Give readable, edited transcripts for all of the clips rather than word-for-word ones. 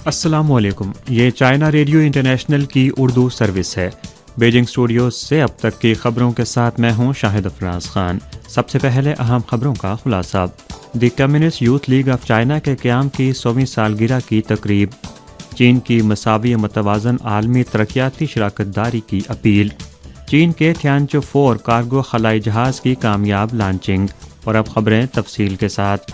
السلام علیکم، یہ چائنا ریڈیو انٹرنیشنل کی اردو سروس ہے۔ بیجنگ اسٹوڈیوز سے اب تک کی خبروں کے ساتھ میں ہوں شاہد افراز خان۔ سب سے پہلے اہم خبروں کا خلاصہ۔ The Communist Youth League of China کے قیام کی 100ویں سالگرہ کی تقریب۔ چین کی مساوی متوازن عالمی ترقیاتی شراکت داری کی اپیل۔ چین کے تیانچو 4 کارگو خلائی جہاز کی کامیاب لانچنگ۔ اور اب خبریں تفصیل کے ساتھ۔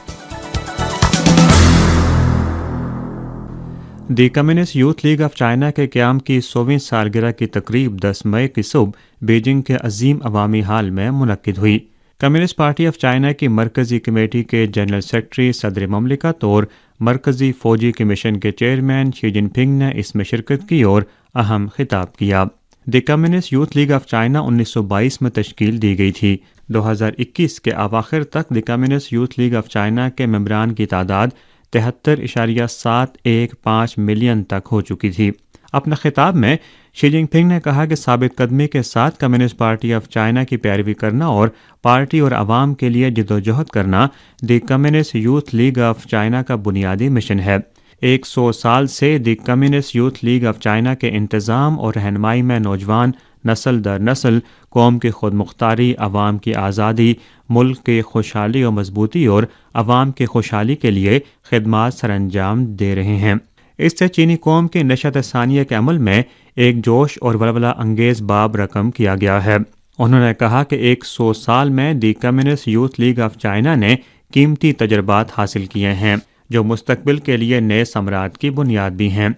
The Communist Youth League of China کے قیام کی 100ویں سالگرہ کی تقریب 10 مئی کی صبح بیجنگ کے عظیم عوامی ہال میں منعقد ہوئی۔ کمیونسٹ پارٹی آف چائنا کی مرکزی کمیٹی کے جنرل سیکرٹری، صدر مملکت اور مرکزی فوجی کمیشن کے چیئرمین شی جن پنگ نے اس میں شرکت کی اور اہم خطاب کیا۔ The Communist Youth League of China 1922 میں تشکیل دی گئی تھی۔ 2021 کے اواخر تک the Communist Youth League of China کے ممبران کی تعداد 73.715 ملین تک ہو چکی تھی۔ اپنے خطاب میں شی جن پنگ نے کہا کہ ثابت قدمی کے ساتھ کمیونسٹ پارٹی آف چائنا کی پیروی کرنا اور پارٹی اور عوام کے لیے جدوجہد کرنا the Communist Youth League of China کا بنیادی مشن ہے۔ 100 سال سے the Communist Youth League of China کے انتظام اور رہنمائی میں نوجوان نسل در نسل قوم کی خود مختاری، عوام کی آزادی، ملک کی خوشحالی و مضبوطی اور عوام کی خوشحالی کے لیے خدمات سر انجام دے رہے ہیں۔ اس سے چینی قوم کی نشست ثانیہ کے عمل میں ایک جوش اور ولولہ انگیز باب رقم کیا گیا ہے۔ انہوں نے کہا کہ 100 سال میں the Communist Youth League of China نے قیمتی تجربات حاصل کیے ہیں جو مستقبل کے لیے نئے ثمرات کی بنیاد بھی ہیں۔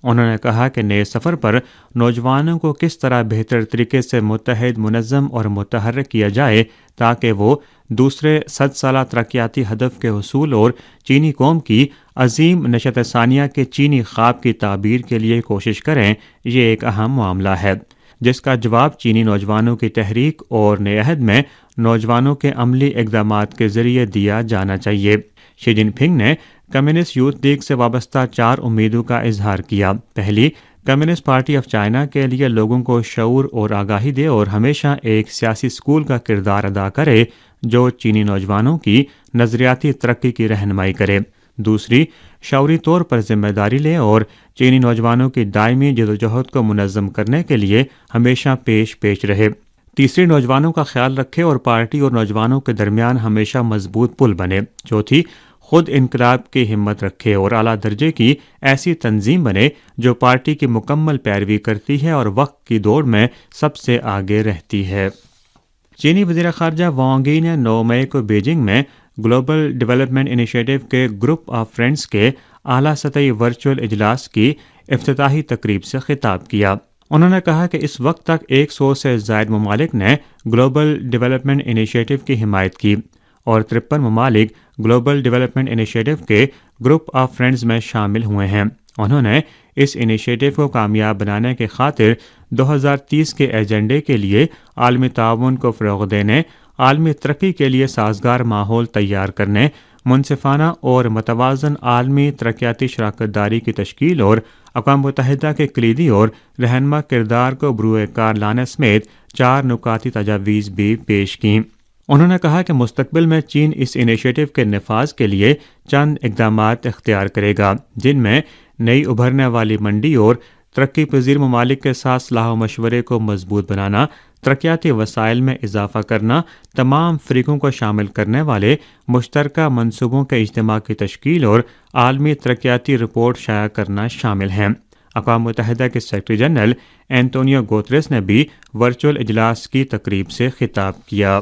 انہوں نے کہا کہ نئے سفر پر نوجوانوں کو کس طرح بہتر طریقے سے متحد، منظم اور متحرک کیا جائے تاکہ وہ دوسرے 100 سالہ ترقیاتی ہدف کے حصول اور چینی قوم کی عظیم نشست ثانیہ کے چینی خواب کی تعبیر کے لیے کوشش کریں، یہ ایک اہم معاملہ ہے جس کا جواب چینی نوجوانوں کی تحریک اور نئے عہد میں نوجوانوں کے عملی اقدامات کے ذریعے دیا جانا چاہیے۔ شی جن پنگ نے کمیونسٹ یوتھ لیگ سے وابستہ 4 امیدوں کا اظہار کیا۔ پہلی، کمیونسٹ پارٹی آف چائنا کے لیے لوگوں کو شعور اور آگاہی دے اور ہمیشہ ایک سیاسی اسکول کا کردار ادا کرے جو چینی نوجوانوں کی نظریاتی ترقی کی رہنمائی کرے۔ دوسری، شعوری طور پر ذمہ داری لے اور چینی نوجوانوں کی دائمی جدوجہد کو منظم کرنے کے لیے ہمیشہ پیش رہے۔ تیسری، نوجوانوں کا خیال رکھے اور پارٹی اور نوجوانوں کے درمیان ہمیشہ مضبوط پل بنے۔ چوتھی، خود انقلاب کی ہمت رکھے اور اعلیٰ درجے کی ایسی تنظیم بنے جو پارٹی کی مکمل پیروی کرتی ہے اور وقت کی دوڑ میں سب سے آگے رہتی ہے۔ چینی وزیر خارجہ وانگ ای نے 9 مئی کو بیجنگ میں گلوبل ڈیولپمنٹ انیشیٹو کے گروپ آف فرینڈز کے اعلیٰ سطحی ورچوئل اجلاس کی افتتاحی تقریب سے خطاب کیا۔ انہوں نے کہا کہ اس وقت تک 100 سے زائد ممالک نے گلوبل ڈیولپمنٹ انیشیٹو کی حمایت کی اور 53 ممالک گلوبل ڈیولپمنٹ انیشیٹو کے گروپ آف فرینڈز میں شامل ہوئے ہیں۔ انہوں نے اس انیشیٹو کو کامیاب بنانے کی خاطر 2030 کے ایجنڈے کے لیے عالمی تعاون کو فروغ دینے، عالمی ترقی کے لیے سازگار ماحول تیار کرنے، منصفانہ اور متوازن عالمی ترقیاتی شراکت داری کی تشکیل اور اقوام متحدہ کے کلیدی اور رہنما کردار کو بروئے کار لانے سمیت 4 نکاتی تجاویز بھی پیش کیں۔ انہوں نے کہا کہ مستقبل میں چین اس انیشیٹو کے نفاذ کے لیے چند اقدامات اختیار کرے گا جن میں نئی ابھرنے والی منڈی اور ترقی پذیر ممالک کے ساتھ صلاح و مشورے کو مضبوط بنانا، ترقیاتی وسائل میں اضافہ کرنا، تمام فریقوں کو شامل کرنے والے مشترکہ منصوبوں کے اجتماع کی تشکیل اور عالمی ترقیاتی رپورٹ شائع کرنا شامل ہیں۔ اقوام متحدہ کے سیکرٹری جنرل اینٹونیو گوتریس نے بھی ورچوئل اجلاس کی تقریب سے خطاب کیا۔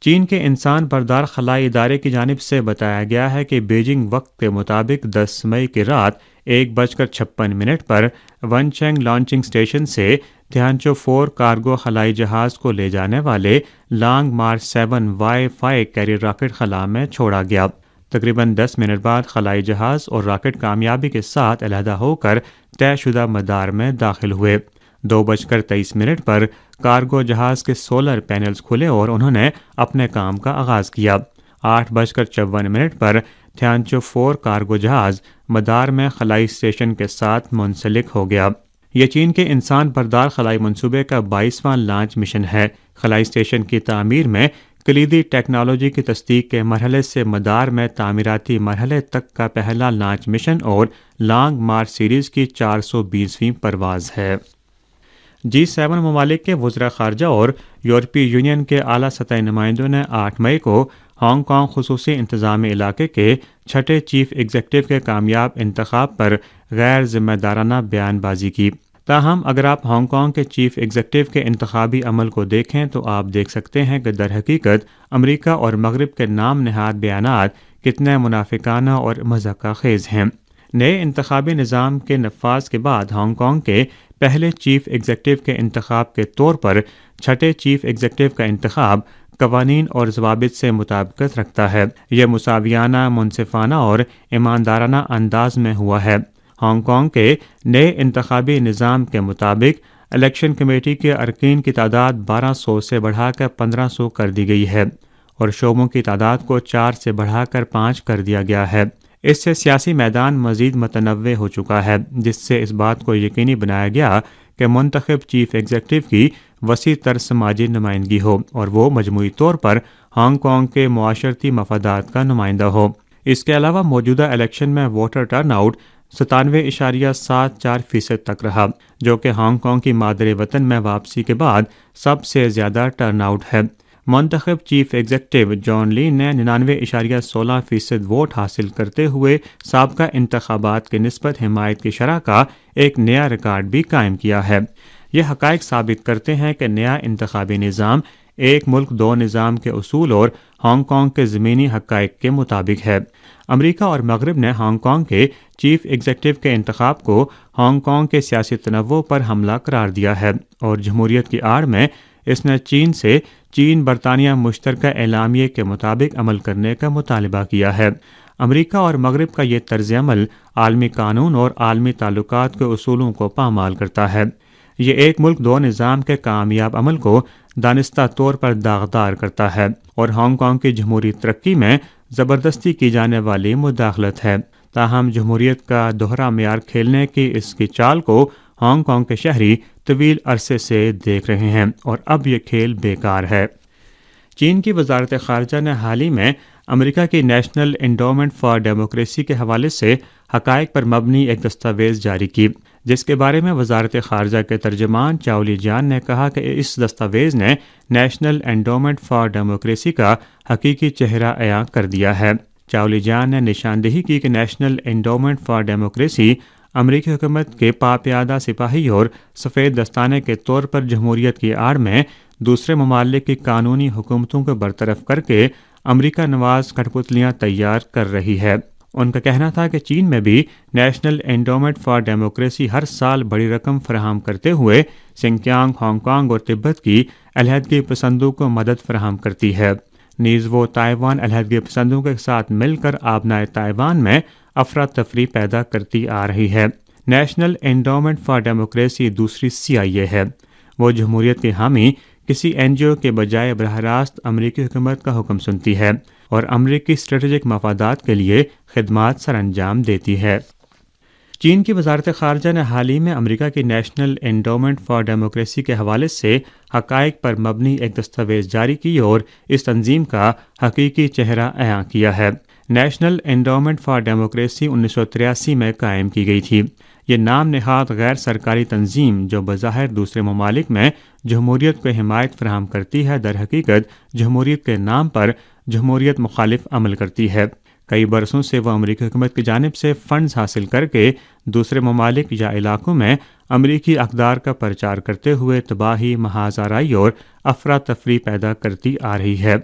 چین کے انسان بردار خلائی ادارے کی جانب سے بتایا گیا ہے کہ بیجنگ وقت کے مطابق 10 مئی کی رات 1:56 پر ونچینگ لانچنگ اسٹیشن سے تیانچو 4 کارگو خلائی جہاز کو لے جانے والے long march 7 Y-5 career rocket خلا میں چھوڑا گیا۔ تقریباً 10 منٹ بعد خلائی جہاز اور راکٹ کامیابی کے ساتھ علیحدہ ہو کر طے شدہ مدار میں داخل ہوئے۔ 2:23 پر کارگو جہاز کے سولر پینلز کھلے اور انہوں نے اپنے کام کا آغاز کیا۔ 8:54 پر تیانچو 4 کارگو جہاز مدار میں خلائی اسٹیشن کے ساتھ منسلک ہو گیا۔ یہ چین کے انسان بردار خلائی منصوبے کا 22واں لانچ مشن ہے۔ خلائی اسٹیشن کی تعمیر میں کلیدی ٹیکنالوجی کی تصدیق کے مرحلے سے مدار میں تعمیراتی مرحلے تک کا پہلا لانچ مشن اور لانگ مارچ سیریز کی 420ویں پرواز ہے۔ G7 ممالک کے وزراء خارجہ اور یورپی یونین کے اعلیٰ سطحی نمائندوں نے 8 مئی کو ہانگ کانگ خصوصی انتظامی علاقے کے چھٹے چیف ایگزیکٹو کے کامیاب انتخاب پر غیر ذمہ دارانہ بیان بازی کی۔ تاہم اگر آپ ہانگ کانگ کے چیف ایگزیکٹو کے انتخابی عمل کو دیکھیں تو آپ دیکھ سکتے ہیں کہ در حقیقت امریکہ اور مغرب کے نام نہاد بیانات کتنے منافقانہ اور مضحکہ خیز ہیں۔ نئے انتخابی نظام کے نفاذ کے بعد ہانگ کانگ کے پہلے چیف ایگزیکٹو کے انتخاب کے طور پر چھٹے چیف ایگزیکٹو کا انتخاب قوانین اور ضوابط سے مطابقت رکھتا ہے۔ یہ مساویانہ، منصفانہ اور ایماندارانہ انداز میں ہوا ہے۔ ہانگ کانگ کے نئے انتخابی نظام کے مطابق الیکشن کمیٹی کے ارکین کی تعداد 1200 سے بڑھا کر 1500 کر دی گئی ہے اور شعبوں کی تعداد کو 4 سے بڑھا کر 5 کر دیا گیا ہے۔ اس سے سیاسی میدان مزید متنوع ہو چکا ہے، جس سے اس بات کو یقینی بنایا گیا کہ منتخب چیف ایگزیکٹو کی وسیع تر سماجی نمائندگی ہو اور وہ مجموعی طور پر ہانگ کانگ کے معاشرتی مفادات کا نمائندہ ہو۔ اس کے علاوہ موجودہ الیکشن میں ووٹر ٹرن آؤٹ 97.74% تک رہا، جو کہ ہانگ کانگ کی مادر وطن میں واپسی کے بعد سب سے زیادہ ٹرن آؤٹ ہے۔ منتخب چیف ایگزیکٹو جان لی نے 99.16% ووٹ حاصل کرتے ہوئے سابقہ انتخابات کی نسبت حمایت کی شرح کا ایک نیا ریکارڈ بھی قائم کیا ہے۔ یہ حقائق ثابت کرتے ہیں کہ نیا انتخابی نظام ایک ملک دو نظام کے اصول اور ہانگ کانگ کے زمینی حقائق کے مطابق ہے۔ امریکہ اور مغرب نے ہانگ کانگ کے چیف ایگزیکٹو کے انتخاب کو ہانگ کانگ کے سیاسی تنوع پر حملہ قرار دیا ہے اور جمہوریت کی آڑ میں اس نے چین برطانیہ مشترکہ اعلامیے کے مطابق عمل کرنے کا مطالبہ کیا ہے۔ امریکہ اور مغرب کا یہ طرز عمل عالمی قانون اور عالمی تعلقات کے اصولوں کو پامال کرتا ہے۔ یہ ایک ملک دو نظام کے کامیاب عمل کو دانستہ طور پر داغدار کرتا ہے اور ہانگ کانگ کی جمہوری ترقی میں زبردستی کی جانے والی مداخلت ہے۔ تاہم جمہوریت کا دوہرا معیار کھیلنے کی اس کی چال کو ہانگ کانگ کے شہری طویل عرصے سے دیکھ رہے ہیں اور اب یہ کھیل بیکار ہے۔ چین کی وزارت خارجہ نے حال ہی میں امریکہ کی نیشنل انڈومنٹ فار ڈیموکریسی کے حوالے سے حقائق پر مبنی ایک دستاویز جاری کی، جس کے بارے میں وزارت خارجہ کے ترجمان چاؤلی جان نے کہا کہ اس دستاویز نے نیشنل انڈومنٹ فار ڈیموکریسی کا حقیقی چہرہ عیاں کر دیا ہے۔ چاؤلی جان نے نشاندہی کی کہ نیشنل انڈومنٹ فار ڈیموکریسی امریکی حکومت کے پاپیادہ سپاہی اور سفید دستانے کے طور پر جمہوریت کی آڑ میں دوسرے ممالک کی قانونی حکومتوں کو برطرف کر کے امریکہ نواز کٹپتلیاں تیار کر رہی ہے۔ ان کا کہنا تھا کہ چین میں بھی نیشنل انڈومنٹ فار ڈیموکریسی ہر سال بڑی رقم فراہم کرتے ہوئے سنکیانگ، ہانگ کانگ اور تبت کی علیحدگی پسندوں کو مدد فراہم کرتی ہے۔ نیز وہ تائیوان علیحدگی پسندوں کے ساتھ مل کر آبنائے تائیوان میں افراتفری پیدا کرتی آ رہی ہے۔ نیشنل انڈومنٹ فار ڈیموکریسی دوسری CIA ہے۔ وہ جمہوریت کے حامی کسی NGO کے بجائے براہ راست امریکی حکومت کا حکم سنتی ہے اور امریکی اسٹریٹجک مفادات کے لیے خدمات سر انجام دیتی ہے۔ چین کی وزارت خارجہ نے حال ہی میں امریکہ کی نیشنل انڈومنٹ فار ڈیموکریسی کے حوالے سے حقائق پر مبنی ایک دستاویز جاری کی اور اس تنظیم کا حقیقی چہرہ عیاں کیا ہے۔ نیشنل انڈومنٹ فار ڈیموکریسی 1983 میں قائم کی گئی تھی۔ یہ نام نہاد غیر سرکاری تنظیم جو بظاہر دوسرے ممالک میں جمہوریت کو حمایت فراہم کرتی ہے، در حقیقت جمہوریت کے نام پر جمہوریت مخالف عمل کرتی ہے۔ کئی برسوں سے وہ امریکی حکومت کی جانب سے فنڈز حاصل کر کے دوسرے ممالک یا علاقوں میں امریکی اقدار کا پرچار کرتے ہوئے تباہی، محاذ آرائی اور افراتفری پیدا کرتی آ رہی ہے۔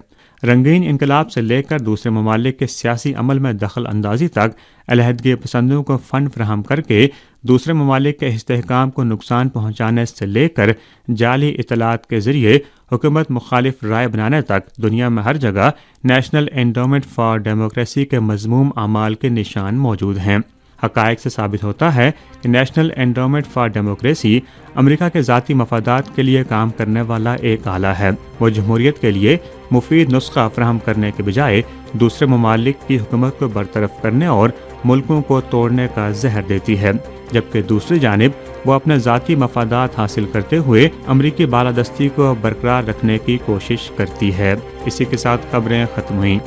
رنگین انقلاب سے لے کر دوسرے ممالک کے سیاسی عمل میں دخل اندازی تک علیحدگی پسندوں کو فنڈ فراہم کر کے دوسرے ممالک کے استحکام کو نقصان پہنچانے سے لے کر جعلی اطلاعات کے ذریعے حکومت مخالف رائے بنانے تک دنیا میں ہر جگہ نیشنل انڈومنٹ فار ڈیموکریسی کے مذموم اعمال کے نشان موجود ہیں۔ حقائق سے ثابت ہوتا ہے کہ نیشنل انڈومنٹ فار ڈیموکریسی امریکہ کے ذاتی مفادات کے لیے کام کرنے والا ایک آلہ ہے۔ وہ جمہوریت کے لیے مفید نسخہ فراہم کرنے کے بجائے دوسرے ممالک کی حکومت کو برطرف کرنے اور ملکوں کو توڑنے کا زہر دیتی ہے۔ جبکہ دوسری جانب وہ اپنے ذاتی مفادات حاصل کرتے ہوئے امریکی بالادستی کو برقرار رکھنے کی کوشش کرتی ہے۔ اسی کے ساتھ خبریں ختم ہوئیں۔